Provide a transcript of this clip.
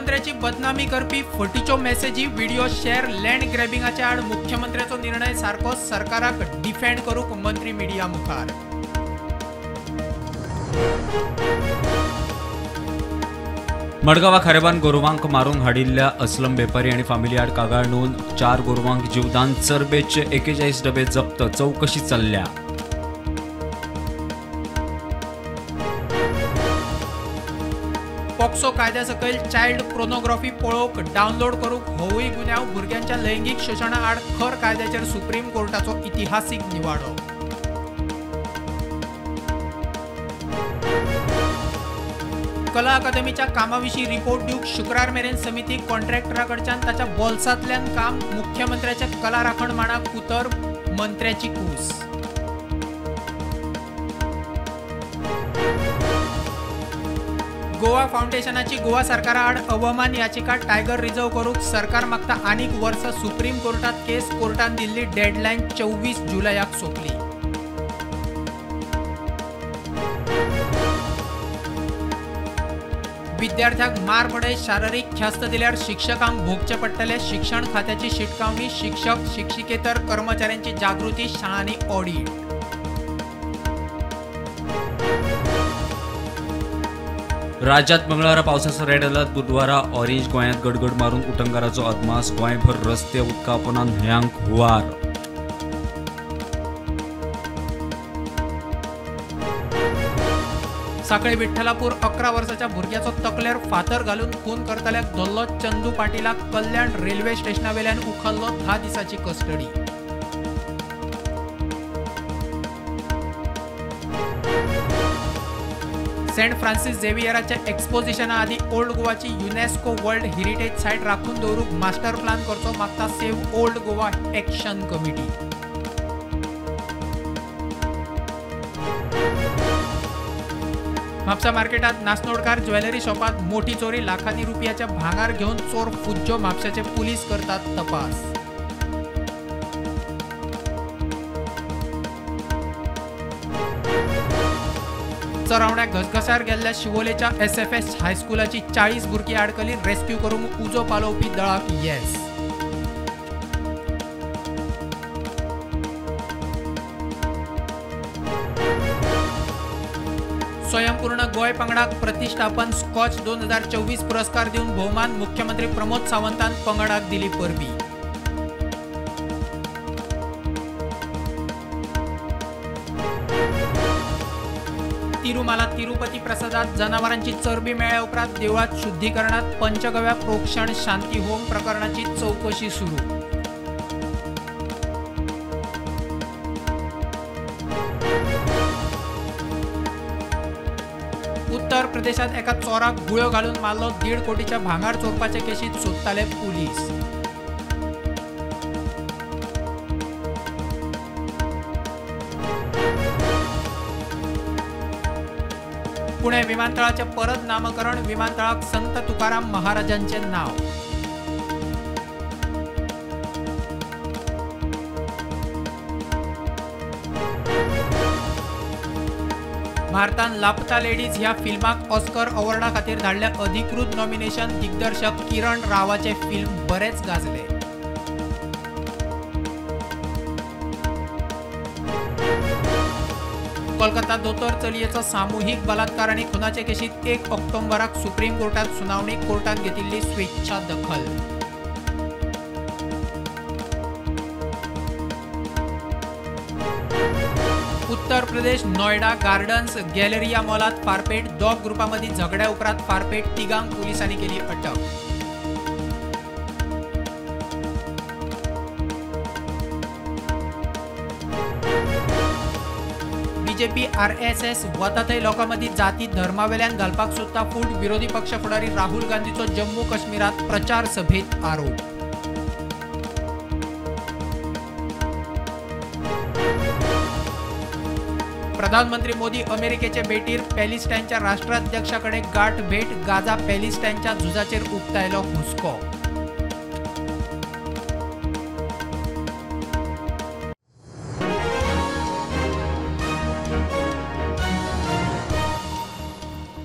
मुख्यमंत्र्याची बदनामी करपी फटीच्यो मेसेजी video share land ग्रॅबिंगाचे आड मुख्यमंत्र्याचो निर्णय सारको सरकाराक डिफेंड करूक मंत्री मिडिया मुखार। मडगांवा खारेबान गोरवांक मारूंक हाडिल्ल्या असलम बेपारी आनी फामिली आड कागाळ नोंद। 4 गोरवांक जीवदान, चरबेचे 41 डबे जप्त, चौकशी चल्ल्या। पॉक्सो कायद्या सकयल चायल्ड पोर्नोग्राफी पळोवक डावनलोड करूक होवूय गुन्यांव। भुरग्यांच्या लैंगिक शोशणा आड खर कायद्याचेर सुप्रीम कोर्टाचो इतिहासीक निवाडो। कला अकादमीच्या कामाविशीं रिपोर्ट दिवंक शुक्रार मेरेन समितीक कॉन्ट्रॅक्टराकडच्यान ताच्या बोल्सांतल्यान काम। मुख्यमंत्र्याच्या कला राखण मानाक उतर, मंत्र्याची कूस। गोवा फाउंडेशनाची गोवा सरकारा आड अवमान याचिका टायगर रिझर्व करूक सरकार मागता आनीक वर्स। सुप्रीम कोर्टात केस कोर्टान दिल्ली डेडलायन 24 जुलयाक सोंपली। विद्यार्थ्यांक मार पडय, शारीरिक ख्यास्त दिल्यार शिक्षकांक भोगचे पडटले। शिक्षण खात्याची शिटकावणी, शिक्षक शिक्षिकेतर कर्मचाऱ्यांची जागृती, शाळांनी ऑडिट। राज्यात मंगळवारा पावसाचो रेड अलर्ट, बुधवारा ऑरेंज। गोंयांत गडगड मारून उटंगाराचो अदमास, गोंयभर रस्ते उदकापोंदान न्हंयांक हुंवार। सांखळी विठ्ठलापूर 11 वर्साच्या भुरग्याचो तकलेर फातर घालून खून करतल्याक धरलो। चंदू पाटीलाक कल्याण रेल्वे स्टेशनावेल्यान उखल्लो 10 दिसाची कस्टडी। सेंट फ्रांसिस झेवियराच्या एक्सपोजिशना आदी ओल्ड गोवाची युनेस्को वर्ल्ड हेरिटेज सायट राखून दवरूंक मास्टर प्लान करचो मागता save old Goa action committee. Mapusa मार्केटात नासनोडकार ज्वेलरी शॉपात मोठी चोरी, लाखांनी रुपयाचे भांगार घेऊन चोर फुज्जो। म्हापशाचे पुलीस करतात तपास। चरावण्या घसघसार गेल्ल्या शिवोलेच्या SFS हायस्कुलाची 40 भुरगीं आडकली। रेस्क्यू करूंक उजो पालोवपी दळाक येस। स्वयंपूर्ण गोय पंगडाक प्रतिष्ठापन स्कॉच 2024 पुरस्कार दिवन भोवमान। मुख्यमंत्री प्रमोद सावंतान पंगडाक दिली परबी। तिरुमाला तिरुपती प्रसादात जनावरांची चरबी मेळ्ळ्या उपरांत देवळात शुद्धीकरणात पंचगव्या प्रोक्षण शांती होम प्रकरणाची चौकशी सुरू। उत्तर प्रदेशात एका चोराक गुळ्यो घालून मारलो। 1.5 कोटीच्या भांगार चोरपाचे केशीत सोदताले पुलीस। पुणे विमानतळाचे परत नामकरण, विमानतळाक संत तुकाराम महाराजांचे नाव। भारतान लापता लेडीज ह्या फिल्माक ऑस्कर अवॉर्डा खातीर धाडले अधिकृत नॉमिनेशन। दिग्दर्शक किरण रावाचे फिल्म बरेच गाजले। कोलकाता दोतोर चलयेचो सामुहीक बलात्कार आनी खुनाचे केशीत 1 ऑक्टोबराक सुप्रीम कोर्टात सुनावणी। कोर्टान घेतिल्ली स्वेच्छा दखल। उत्तर प्रदेश नोएडा गार्डन्स गॅलरिया मॉलात फारपेट। 2 ग्रुपांमदी झगड्या उपरांत फारपेट, 3 पोलिसांनी केली अटक। बीजेपी RSS वता थंय लोकांमदी जाती धर्मावेल्यान घालपाक सोदता फूट। विरोधी पक्ष फुडारी राहुल गांधीचो जम्मू काश्मीरात प्रचार सभेत आरोप। प्रधानमंत्री मोदी अमेरिकेचे भेटीर। पॅलेस्टाईनच्या राष्ट्राध्यक्षाकडे गाठ भेट। गाजा पॅलेस्टाईनच्या झुजाचेर उक्तायलो हुस्को।